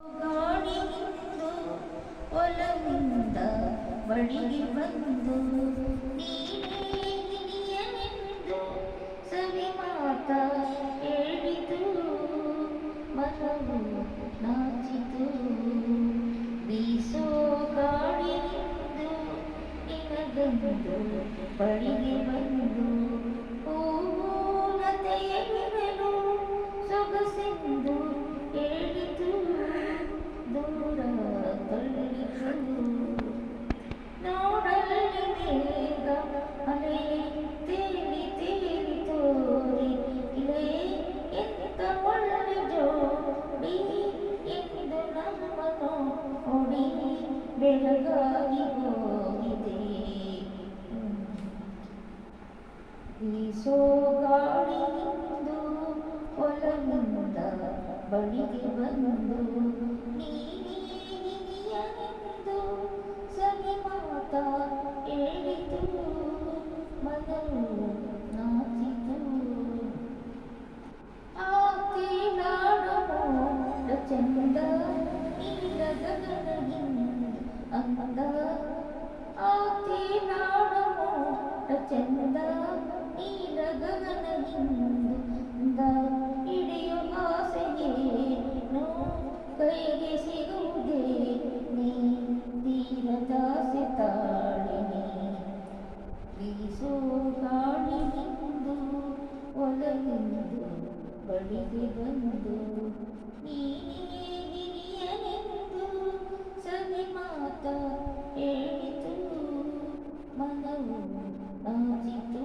ಗಾಳಿಯಿಂದು ಒಲವಿಂದ ಬಳಿಗೆ ಬಂದು ನೀನೇ ಗಿಣಿಯನೆಂದು ಸವಿ ಮಾತ ಹೇಳಿತು. ಮನವು ನಾಚಿತು. ಬೀಸೋ ಗಾಳಿಯಿಂದು ನಿನಗಂದು ಬಳಿಗೆ ಬಂದು ಹೂಲತೆಯನ್ನು ಸೊಗಸೆಂದು ಹೇಳಿತು. ದೂರ ತಳ್ಳಿತು. ನೋಡಲ್ಲಿ ಬೇಗ ಅಲೆ ತೇಲಿ ತೇಲಿ ತೋರಿ ಇಳೆ ಎಂತ ಒಳ್ಳೆ ಜೋಡಿ ಎಂದು ನಮ್ಮನು ಹೊಡಿ ಬೆಳಗಾಗಿ ಹೋಗಿದೆ. ಬೀಸೋ ಗಾಳಿಯಿಂದ ಒಲವಿಂದ ಬಳಿಗೆ ಬಂದು ನೀನೇ ಗಿಣಿಯನೆಂದು ಸವಿ ಮಾತ ಹೇಳಿತು. ಮನವು ನಾಚಿತು. ಆಕೆಲಾಡಮೋಡ ಚಂದ ನೀಲ ಗಗನದಿಂದ ಅಂದ. ಆಕೆಲಾಡಮೋಡ ಚಂದ ನೀಲ ಗಗನದಿಂದ ಹಿಡಿಯೋ ಆಸೆಯೇನು ಕೈಗೆ ಸಿಗುವುದೇ ನೀ ತೀರದಾಸೆ ತಾಳಿನಿ. ಬೀಸೋ ಗಾಳಿಯಿಂದ ಒಲವಿಂದು ಬಳಿಗೆ ಬಂದು ನೀನೇ ಗಿಣಿಯನೆಂದು ಸವಿ ಮಾತ ಹೇಳಿತು. ಮನವು ನಾಚಿತು.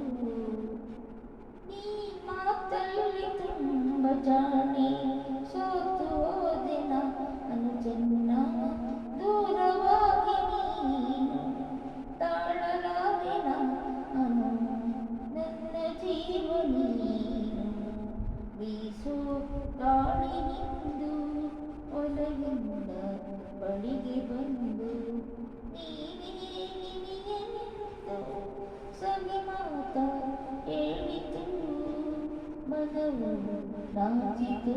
ನೀ ಮಾತಲ್ಲಿ ತುಂಬ ಜಾಣೆ ಸೋತು ಹೋದೆ ನಾನು ಚೆನ್ನ. ದೂರವಾಗಿ ನೀನು ತಾಳಲಾರೆ ನಾನು ನನ್ನ ಜೀವ ನೀನು. ಬೀಸೋ ಗಾಳಿಯಿಂದ ಒಲವಿಂದ ಬಳಿಗೆ ಬಂದು ನೀನೇ ಗಿಣಿಯನೆಂದು ಸವಿ ಮಾತ ಹೇಳಿತು. ಮನವು ನಾಚಿತು.